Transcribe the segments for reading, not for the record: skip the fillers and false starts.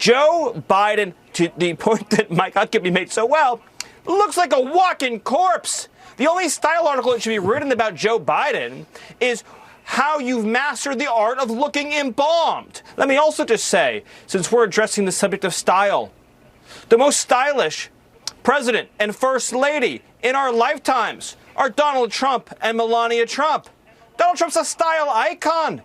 Joe Biden, to the point that Mike Huckabee made so well, looks like a walking corpse. The only style article that should be written about Joe Biden is how you've mastered the art of looking embalmed. Let me also just say, since we're addressing the subject of style, the most stylish president and first lady in our lifetimes are Donald Trump and Melania Trump. Donald Trump's a style icon.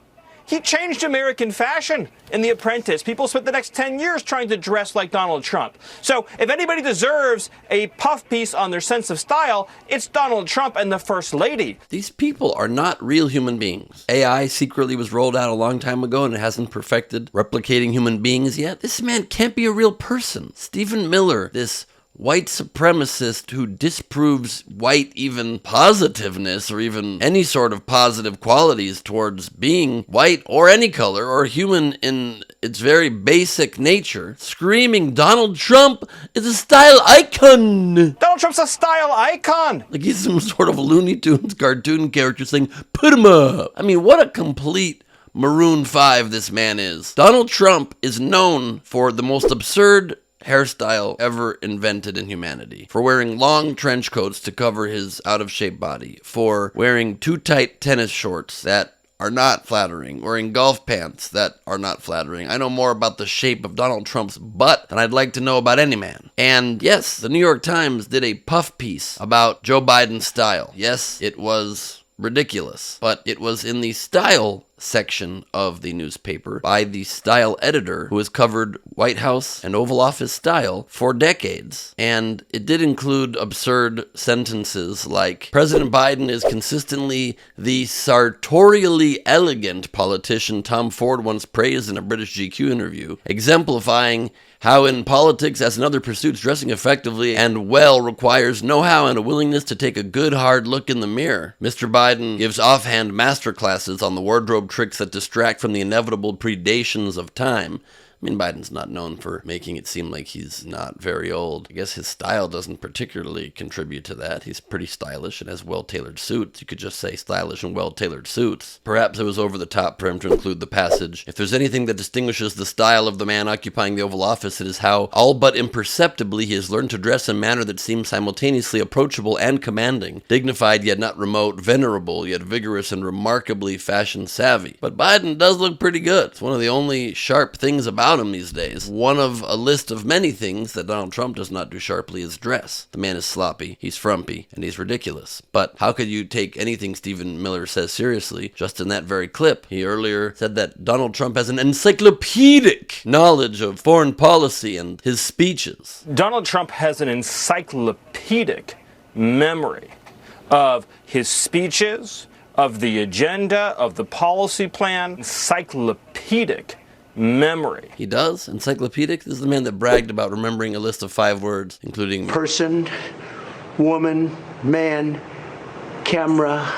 He changed American fashion in The Apprentice. People spent the next 10 years trying to dress like Donald Trump. So if anybody deserves a puff piece on their sense of style, it's Donald Trump and the First Lady. These people are not real human beings. AI secretly was rolled out a long time ago and it hasn't perfected replicating human beings yet. This man can't be a real person. Stephen Miller, this white supremacist who disproves white even positiveness or even any sort of positive qualities towards being white or any color or human in its very basic nature, screaming Donald Trump is a style icon. Donald Trump's a style icon. Like he's some sort of Looney Tunes cartoon character saying, put him up. I mean, what a complete Maroon 5 this man is. Donald Trump is known for the most absurd hairstyle ever invented in humanity, for wearing long trench coats to cover his out-of-shape body, for wearing too tight tennis shorts that are not flattering, wearing golf pants that are not flattering. I know more about the shape of Donald Trump's butt than I'd like to know about any man. And yes, the New York Times did a puff piece about Joe Biden's style. Yes, it was ridiculous, but it was in the style section of the newspaper by the style editor who has covered White House and Oval Office style for decades. And it did include absurd sentences like, President Biden is consistently the sartorially elegant politician Tom Ford once praised in a British GQ interview, exemplifying how in politics, as in other pursuits, dressing effectively and well requires know-how and a willingness to take a good hard look in the mirror. Mr. Biden gives offhand masterclasses on the wardrobe tricks that distract from the inevitable predations of time. I mean, Biden's not known for making it seem like he's not very old. I guess his style doesn't particularly contribute to that. He's pretty stylish and has well-tailored suits. You could just say stylish and well-tailored suits. Perhaps it was over the top for him to include the passage, if there's anything that distinguishes the style of the man occupying the Oval Office, it is how, all but imperceptibly, he has learned to dress in a manner that seems simultaneously approachable and commanding, dignified yet not remote, venerable yet vigorous and remarkably fashion-savvy. But Biden does look pretty good. It's one of the only sharp things about him these days. One of a list of many things that Donald Trump does not do sharply is dress. The man is sloppy, he's frumpy, and he's ridiculous. But how could you take anything Stephen Miller says seriously? Just in that very clip, he earlier said that Donald Trump has an encyclopedic knowledge of foreign policy and his speeches. Donald Trump has an encyclopedic memory of his speeches, of the agenda, of the policy plan. Encyclopedic memory. He does? Encyclopedic? This is the man that bragged about remembering a list of 5 words, including person, woman, man, camera,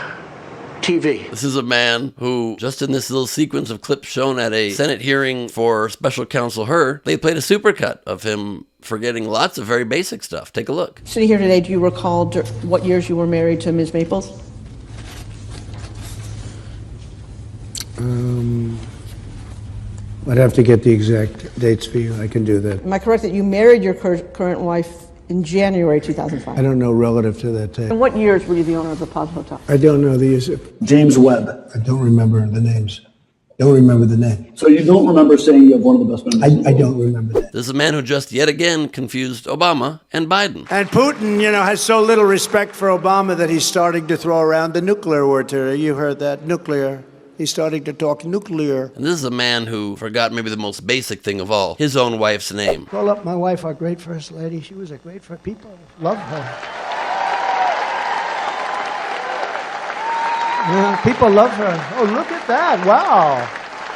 TV. This is a man who, just in this little sequence of clips shown at a Senate hearing for Special Counsel Hur, they played a supercut of him forgetting lots of very basic stuff. Take a look. Sitting here today, do you recall what years you were married to Ms. Maples? I'd have to get the exact dates for you. I can do that. Am I correct that you married your current wife in January 2005? I don't know relative to that tape. And what years were you the owner of the Plaza Hotel? I don't know the use. James Webb. I don't remember the names. Don't remember the name. So you don't remember saying you have one of the best memories? I don't remember that. This is a man who just yet again confused Obama and Biden. And Putin, has so little respect for Obama that he's starting to throw around the nuclear word today. You heard that, nuclear. He's starting to talk nuclear. And this is a man who forgot maybe the most basic thing of all, his own wife's name. Call up my wife, our great first lady. She was a great first. People love her. Yeah, people love her. Oh, look at that. Wow.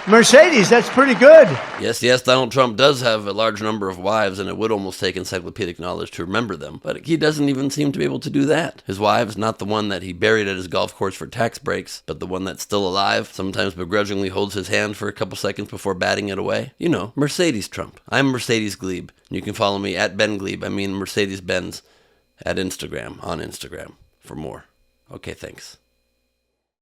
Mercedes, that's pretty good. Yes, Donald Trump does have a large number of wives, and it would almost take encyclopedic knowledge to remember them. But he doesn't even seem to be able to do that. His wife is not the one that he buried at his golf course for tax breaks, but the one that's still alive, sometimes begrudgingly holds his hand for a couple seconds before batting it away. You know, Mercedes Trump. I'm Mercedes Gleib. You can follow me at Ben Gleib. I mean Mercedes-Benz at Instagram, on Instagram, for more. Okay, thanks.